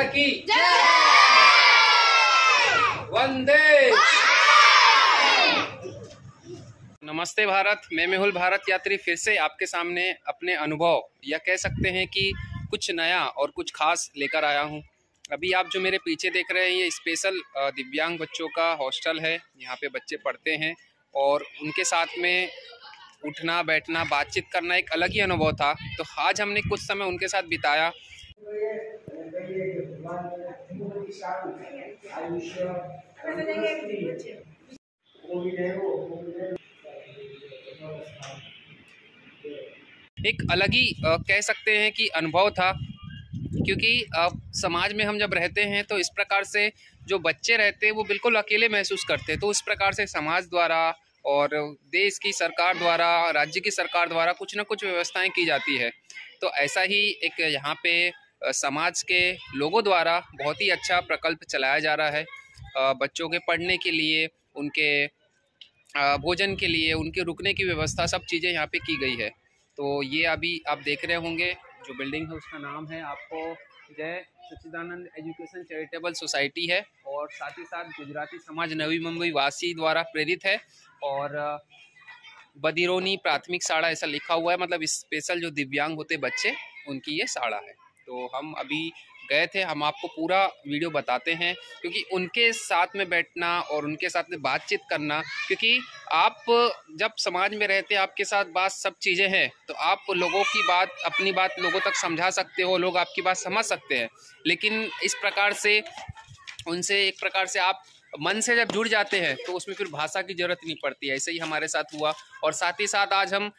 की वंदे। नमस्ते भारत, मैं मेहुल भारत यात्री फिर से आपके सामने अपने अनुभव या कह सकते हैं कि कुछ नया और कुछ खास लेकर आया हूं। अभी आप जो मेरे पीछे देख रहे हैं ये स्पेशल दिव्यांग बच्चों का हॉस्टल है। यहाँ पे बच्चे पढ़ते हैं और उनके साथ में उठना बैठना बातचीत करना एक अलग ही अनुभव था। तो आज हमने कुछ समय उनके साथ बिताया। एक अलग ही कह सकते हैं कि अनुभव था, क्योंकि समाज में हम जब रहते हैं तो इस प्रकार से जो बच्चे रहते हैं वो बिल्कुल अकेले महसूस करते हैं। तो इस प्रकार से समाज द्वारा और देश की सरकार द्वारा, राज्य की सरकार द्वारा कुछ न कुछ व्यवस्थाएं की जाती है। तो ऐसा ही एक यहाँ पे समाज के लोगों द्वारा बहुत ही अच्छा प्रकल्प चलाया जा रहा है। बच्चों के पढ़ने के लिए, उनके भोजन के लिए, उनके रुकने की व्यवस्था, सब चीज़ें यहाँ पे की गई है। तो ये अभी आप देख रहे होंगे जो बिल्डिंग है उसका नाम है आपको जय सच्चिदानंद एजुकेशन चैरिटेबल सोसाइटी है, और साथ ही साथ गुजराती समाज नवी मुंबई वासी द्वारा प्रेरित है, और बदिरोनी प्राथमिक शाला ऐसा लिखा हुआ है। मतलब स्पेशल जो दिव्यांग होते बच्चे उनकी ये शाला है। तो हम अभी गए थे, हम आपको पूरा वीडियो बताते हैं, क्योंकि उनके साथ में बैठना और उनके साथ में बातचीत करना, क्योंकि आप जब समाज में रहते हैं आपके साथ बात सब चीज़ें हैं तो आप लोगों की बात, अपनी बात लोगों तक समझा सकते हो, लोग आपकी बात समझ सकते हैं। लेकिन इस प्रकार से उनसे एक प्रकार से आप मन से जब जुड़ जाते हैं तो उसमें फिर भाषा की ज़रूरत नहीं पड़ती। ऐसे ही हमारे साथ हुआ। और साथ ही साथ आज हम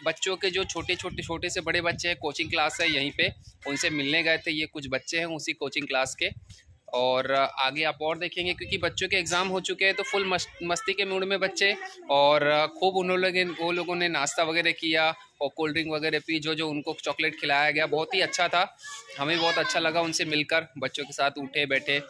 बच्चों के जो छोटे से बड़े बच्चे हैं, कोचिंग क्लास है यहीं पे, उनसे मिलने गए थे। ये कुछ बच्चे हैं उसी कोचिंग क्लास के, और आगे आप और देखेंगे क्योंकि बच्चों के एग्ज़ाम हो चुके हैं तो फुल मस्ती के मूड में बच्चे, और खूब वो लोगों ने नाश्ता वगैरह किया और कोल्ड ड्रिंक वगैरह पी, जो उनको चॉकलेट खिलाया गया। बहुत ही अच्छा था, हमें बहुत अच्छा लगा उनसे मिलकर, बच्चों के साथ उठे बैठे।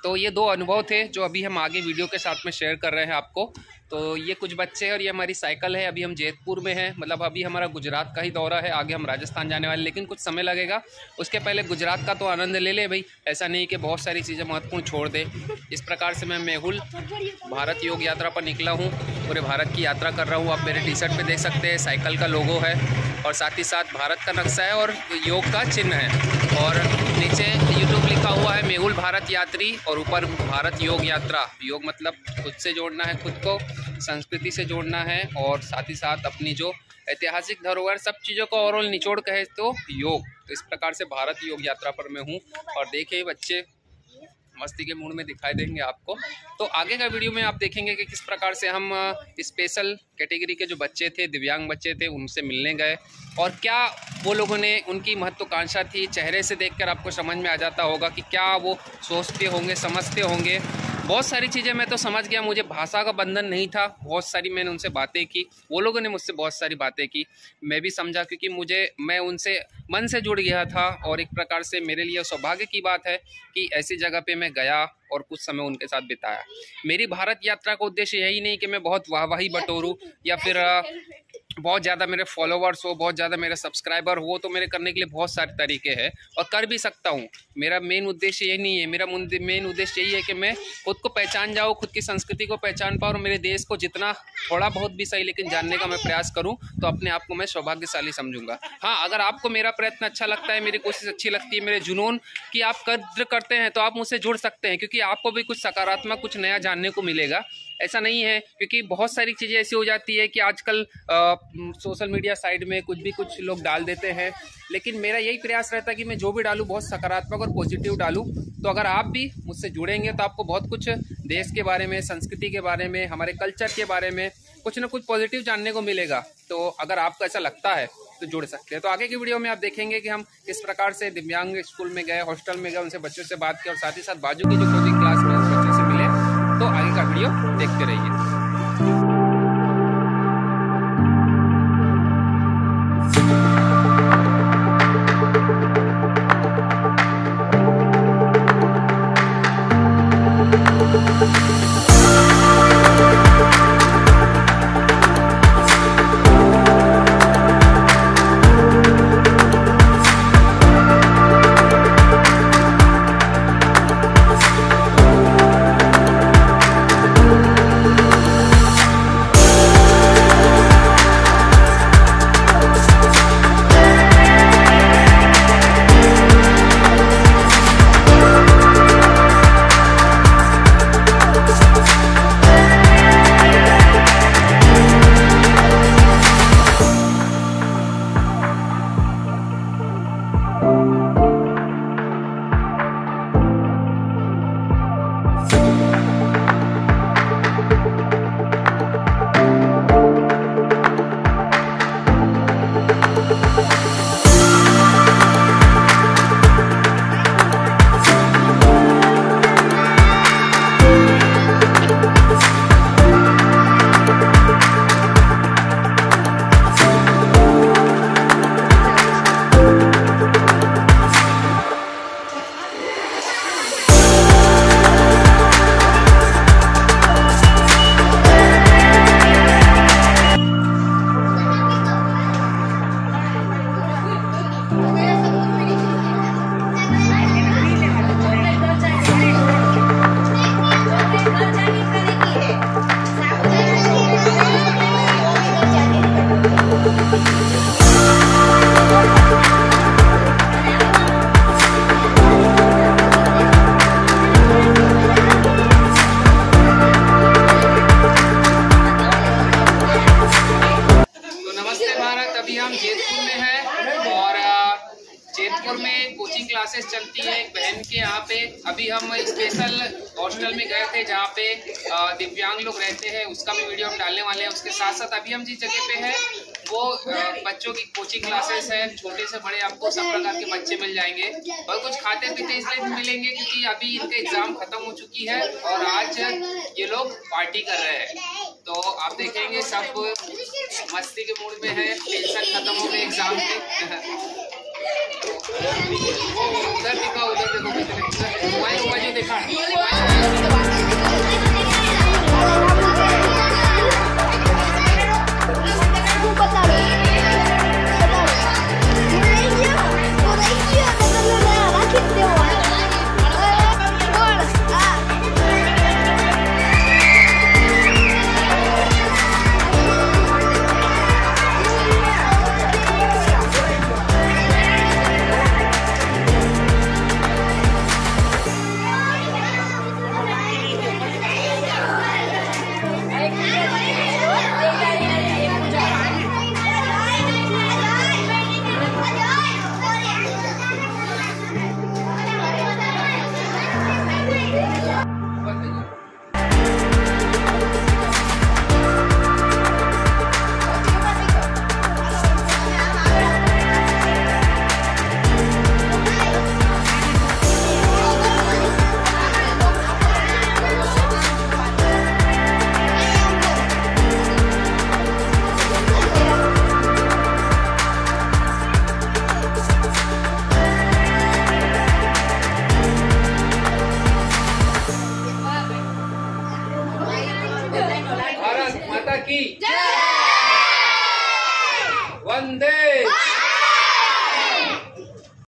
तो ये दो अनुभव थे जो अभी हम आगे वीडियो के साथ में शेयर कर रहे हैं आपको। तो ये कुछ बच्चे हैं और ये हमारी साइकिल है। अभी हम जैतपुर में हैं, मतलब अभी हमारा गुजरात का ही दौरा है, आगे हम राजस्थान जाने वाले, लेकिन कुछ समय लगेगा। उसके पहले गुजरात का तो आनंद ले ले भाई, ऐसा नहीं कि बहुत सारी चीज़ें महत्वपूर्ण छोड़ दे। इस प्रकार से मैं मेहुल भारत योग यात्रा पर निकला हूँ, पूरे भारत की यात्रा कर रहा हूँ। आप मेरे टी शर्ट पर देख सकते हैं साइकिल का लोगो है, और साथ ही साथ भारत का नक्शा है और योग का चिन्ह है, और नीचे यूट्यूब लिखा हुआ है मेहुल भारत यात्री, और ऊपर भारत योग यात्रा। योग मतलब खुद से जोड़ना है, खुद को संस्कृति से जोड़ना है, और साथ ही साथ अपनी जो ऐतिहासिक धरोहर, सब चीज़ों को ओवरऑल निचोड़ कहे तो योग। तो इस प्रकार से भारत योग यात्रा पर मैं हूँ, और देखिए बच्चे मस्ती के मूड में दिखाई देंगे आपको। तो आगे का वीडियो में आप देखेंगे कि किस प्रकार से हम स्पेशल कैटेगरी के जो बच्चे थे, दिव्यांग बच्चे थे, उनसे मिलने गए, और क्या वो लोगों ने, उनकी महत्वाकांक्षा थी। चेहरे से देखकर आपको समझ में आ जाता होगा कि क्या वो सोचते होंगे, समझते होंगे। बहुत सारी चीज़ें मैं तो समझ गया, मुझे भाषा का बंधन नहीं था। बहुत सारी मैंने उनसे बातें की, वो लोगों ने मुझसे बहुत सारी बातें की, मैं भी समझा, क्योंकि मैं उनसे मन से जुड़ गया था। और एक प्रकार से मेरे लिए सौभाग्य की बात है कि ऐसी जगह पे मैं गया और कुछ समय उनके साथ बिताया। मेरी भारत यात्रा का उद्देश्य यही नहीं कि मैं बहुत वाहवाही बटोरूँ या फिर बहुत ज़्यादा मेरे फॉलोवर्स हो, बहुत ज़्यादा मेरे सब्सक्राइबर हो। तो मेरे करने के लिए बहुत सारे तरीके हैं और कर भी सकता हूँ। मेरा मेन उद्देश्य ये नहीं है। मेरा मेन उद्देश्य यही है कि मैं खुद को पहचान जाऊँ, खुद की संस्कृति को पहचान पाऊँ, और मेरे देश को जितना थोड़ा बहुत भी सही लेकिन जानने का मैं प्रयास करूँ, तो अपने आप को मैं सौभाग्यशाली समझूंगा। हाँ, अगर आपको मेरा प्रयत्न अच्छा लगता है, मेरी कोशिश अच्छी लगती है, मेरे जुनून की आप कद्र करते हैं, तो आप मुझसे जुड़ सकते हैं, क्योंकि आपको भी कुछ सकारात्मक, कुछ नया जानने को मिलेगा। ऐसा नहीं है, क्योंकि बहुत सारी चीज़ें ऐसी हो जाती है कि आजकल सोशल मीडिया साइड में कुछ लोग डाल देते हैं, लेकिन मेरा यही प्रयास रहता है कि मैं जो भी डालूँ बहुत सकारात्मक और पॉजिटिव डालूँ। तो अगर आप भी मुझसे जुड़ेंगे तो आपको बहुत कुछ देश के बारे में, संस्कृति के बारे में, हमारे कल्चर के बारे में कुछ ना कुछ पॉजिटिव जानने को मिलेगा। तो अगर आपको ऐसा लगता है तो जुड़ सकते हैं। तो आगे की वीडियो में आप देखेंगे कि हम किस प्रकार से दिव्यांग स्कूल में गए, हॉस्टल में गए, उनसे बच्चों से बात की, और साथ ही साथ बाजू की जो कोचिंग क्लास में उस बच्चों से मिले। तो आगे का वीडियो देखते रहिए। हम जैतपुर में हैं और जैतपुर में कोचिंग क्लासेस चलती है एक बहन के यहाँ पे। अभी हम स्पेशल हॉस्टल में गए थे जहाँ पे दिव्यांग लोग रहते हैं, उसका भी वीडियो हम डालने वाले हैं। उसके साथ साथ अभी हम जिस जगह पे हैं वो बच्चों की कोचिंग क्लासेस है, छोटे से बड़े आपको सब प्रकार के बच्चे मिल जाएंगे। और कुछ खाते पीते इसलिए मिलेंगे क्योंकि अभी इनका एग्जाम खत्म हो चुकी है और आज ये लोग पार्टी कर रहे हैं। तो आप देखेंगे सब मस्ती के मूड में है, टेंशन खत्म हो गए एग्जाम के। उधर देखो, उधर देखो, मोबाइल देखा।